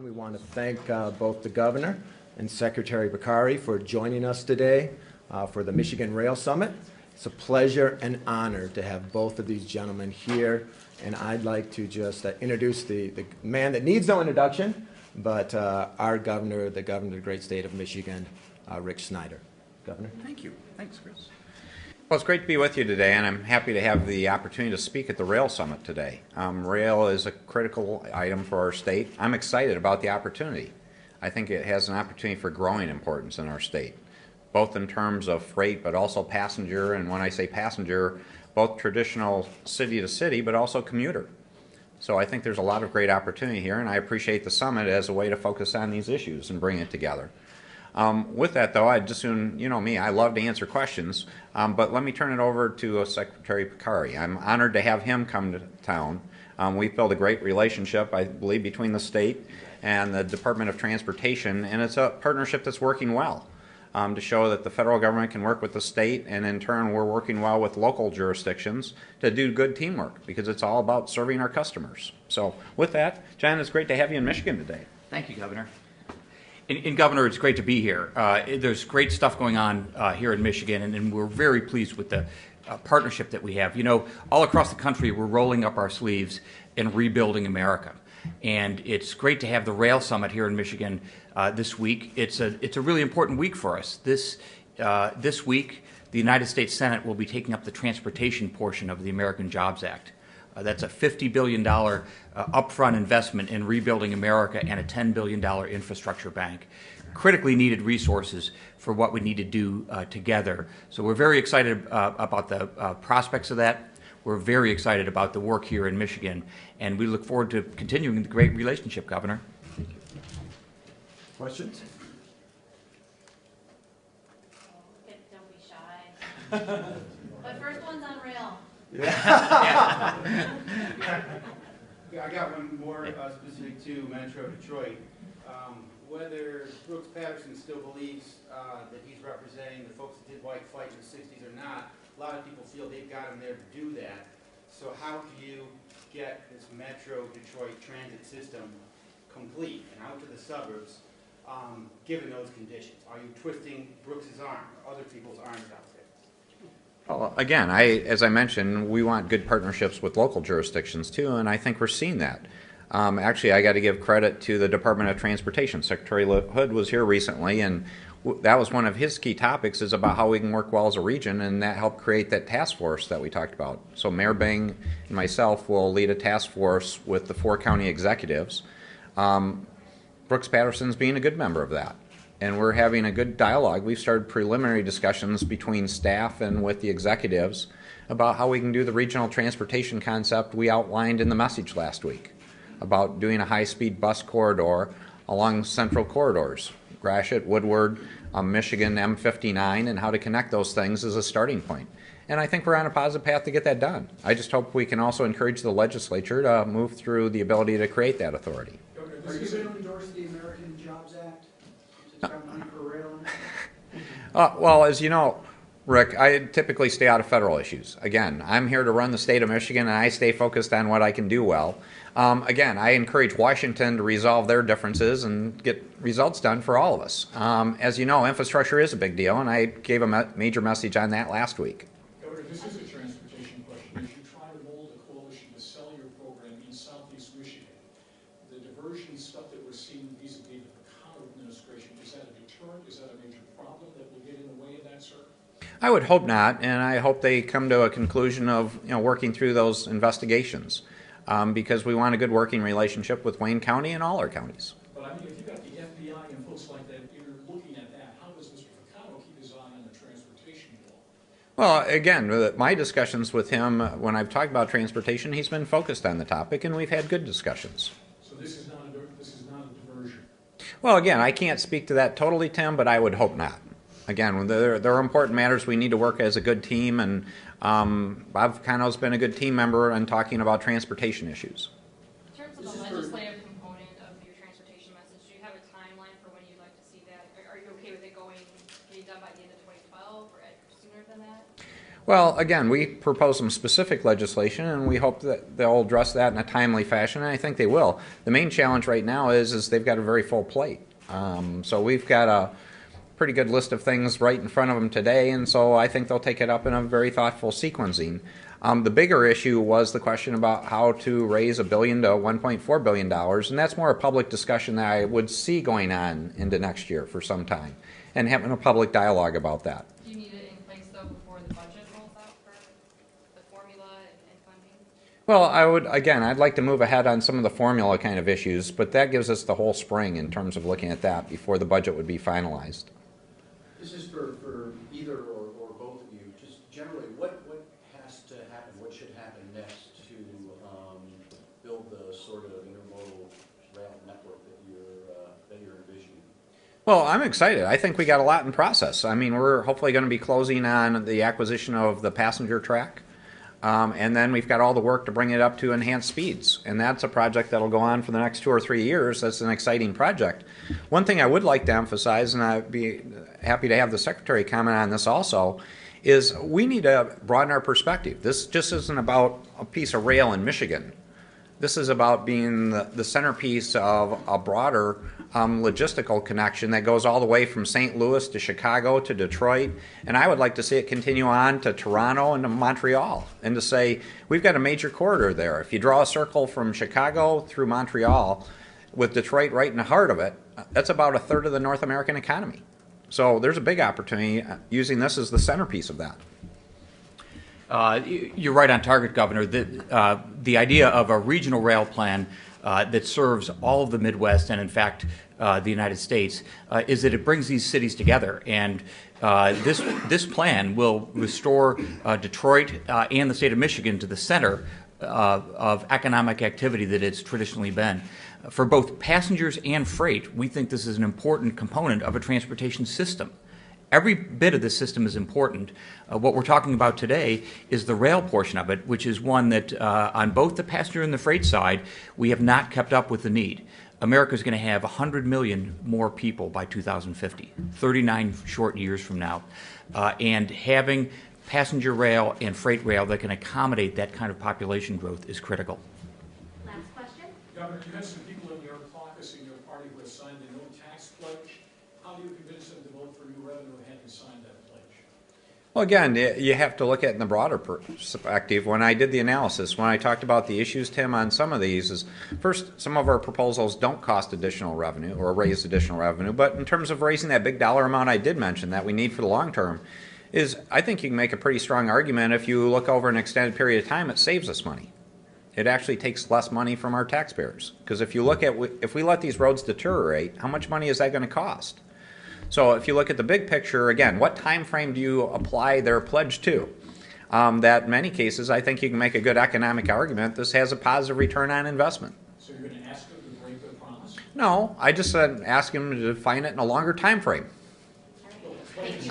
We want to thank both the Governor and Secretary Bakari for joining us today for the Michigan Rail Summit. It's a pleasure and honor to have both of these gentlemen here, and I'd like to just introduce the man that needs no introduction, but our Governor, the Governor of the great state of Michigan, Rick Snyder. Governor. Thank you. Thanks, Chris. Well, it's great to be with you today, and I'm happy to have the opportunity to speak at the Rail Summit today. Rail is a critical item for our state. I'm excited about the opportunity. I think it has an opportunity for growing importance in our state, both in terms of freight, but also passenger, and when I say passenger, both traditional city to city, but also commuter. So I think there's a lot of great opportunity here, and I appreciate the summit as a way to focus on these issues and bring it together. With that, though, I'd just soon, you know me, I love to answer questions, but let me turn it over to Secretary Bakari. I'm honored to have him come to town. We've built a great relationship, I believe, between the state and the Department of Transportation, and it's a partnership that's working well to show that the federal government can work with the state, and in turn we're working well with local jurisdictions to do good teamwork, because it's all about serving our customers. So with that, John, it's great to have you in Michigan today. Thank you, Governor. And Governor, it's great to be here. There's great stuff going on here in Michigan, and we're very pleased with the partnership that we have. You know, all across the country, we're rolling up our sleeves and rebuilding America. And it's great to have the Rail Summit here in Michigan this week. It's a really important week for us. This week, the United States Senate will be taking up the transportation portion of the American Jobs Act. That's a $50 billion upfront investment in rebuilding America and a $10 billion infrastructure bank. Critically needed resources for what we need to do together. So we're very excited about the prospects of that. We're very excited about the work here in Michigan, and we look forward to continuing the great relationship, Governor. Thank you. Questions? Don't be shy. But first one's on rail. Yeah, I got one more specific to Metro Detroit. Whether Brooks Patterson still believes that he's representing the folks that did white flight in the 60s or not, a lot of people feel they've got him there to do that. So how do you get this Metro Detroit transit system complete and out to the suburbs given those conditions? Are you twisting Brooks's arm or other people's arms out there? Well, again, as I mentioned, we want good partnerships with local jurisdictions too, and I think we're seeing that. Actually, I got to give credit to the Department of Transportation. Secretary Hood was here recently, and that was one of his key topics, is about how we can work well as a region, and that helped create that task force that we talked about. So Mayor Bing and myself will lead a task force with the 4 county executives. Brooks Patterson's being a good member of that, and we're having a good dialogue. We've started preliminary discussions between staff and with the executives about how we can do the regional transportation concept we outlined in the message last week, about doing a high-speed bus corridor along central corridors, Gratiot, Woodward, Michigan, M59, and how to connect those things as a starting point. And I think we're on a positive path to get that done. I just hope we can also encourage the legislature to move through the ability to create that authority. Are you going to endorse the American Jobs Act? It's got money for rail in it? Well, as you know, Rick, I typically stay out of federal issues. Again, I'm here to run the state of Michigan, and I stay focused on what I can do well. Again, I encourage Washington to resolve their differences and get results done for all of us. As you know, infrastructure is a big deal, and I gave a major message on that last week. Governor, this is a transportation question. As you try to mold a coalition to sell your program in southeast Michigan, the diversion stuff that we're seeing vis-a-vis the McConnell administration, is that a deterrent? Is that a major problem that will get in the way of that, sir? I would hope not, and I hope they come to a conclusion of working through those investigations, because we want a good working relationship with Wayne County and all our counties. But I mean, if you've got the FBI and folks like that, you're looking at that, how does Mr. McConnell keep his eye on the transportation bill? Well, again, my discussions with him, when I've talked about transportation, he's been focused on the topic, and we've had good discussions. So this is not a diversion? Well, again, I can't speak to that totally, Tim, but I would hope not. Again, there are important matters we need to work as a good team, and Bob Cano's been a good team member in talking about transportation issues. In terms of the legislative component of your transportation message, do you have a timeline for when you'd like to see that? Are you okay with it getting done by the end of 2012 or sooner than that? Well, again, we propose some specific legislation, and we hope that they'll address that in a timely fashion, and I think they will. The main challenge right now is they've got a very full plate. So we've got a pretty good list of things right in front of them today, and so I think they'll take it up in a very thoughtful sequencing. The bigger issue was the question about how to raise $1 billion to $1.4 billion, and that's more a public discussion that I would see going on into next year for some time, and having a public dialogue about that. Do you need it in place though before the budget rolls out for the formula and funding? Well, I'd like to move ahead on some of the formula kind of issues, but that gives us the whole spring in terms of looking at that before the budget would be finalized. This is for either or both of you. Just generally, what has to happen, what should happen next to build the sort of intermodal rail network that you're envisioning? Well, I'm excited. I think we got a lot in process. I mean, we're hopefully going to be closing on the acquisition of the passenger track. And then we've got all the work to bring it up to enhanced speeds. And that's a project that'll go on for the next 2 or 3 years. That's an exciting project. One thing I would like to emphasize, and I'd be happy to have the Secretary comment on this also, is we need to broaden our perspective. This just isn't about a piece of rail in Michigan. This is about being the centerpiece of a broader logistical connection that goes all the way from St. Louis to Chicago to Detroit. And I would like to see it continue on to Toronto and to Montreal, and to say we've got a major corridor there. If you draw a circle from Chicago through Montreal with Detroit right in the heart of it, that's about a third of the North American economy. So there's a big opportunity using this as the centerpiece of that. You're right on target, Governor. The idea of a regional rail plan that serves all of the Midwest and, in fact, the United States is that it brings these cities together. And this plan will restore Detroit and the state of Michigan to the center of economic activity that it's traditionally been. For both passengers and freight, we think this is an important component of a transportation system. Every bit of this system is important. What we're talking about today is the rail portion of it, which is one that on both the passenger and the freight side, we have not kept up with the need. America is going to have 100 million more people by 2050, 39 short years from now. And having passenger rail and freight rail that can accommodate that kind of population growth is critical. Last question. Governor, you had some people in your caucus in your party who have signed the no tax pledge. How do you convince them to vote for you rather than having signed that pledge? Well, again, you have to look at it in the broader perspective. When I did the analysis, when I talked about the issues, Tim, on some of these, is first, some of our proposals don't cost additional revenue or raise additional revenue, but in terms of raising that big dollar amount I did mention that we need for the long term, is I think you can make a pretty strong argument if you look over an extended period of time, it saves us money. It actually takes less money from our taxpayers. Because if you look at, if we let these roads deteriorate, how much money is that going to cost? So if you look at the big picture, again, what time frame do you apply their pledge to? That in many cases, I think you can make a good economic argument. This has a positive return on investment. So you're going to ask them to break their promise? No, I just said ask them to define it in a longer time frame. Thank you.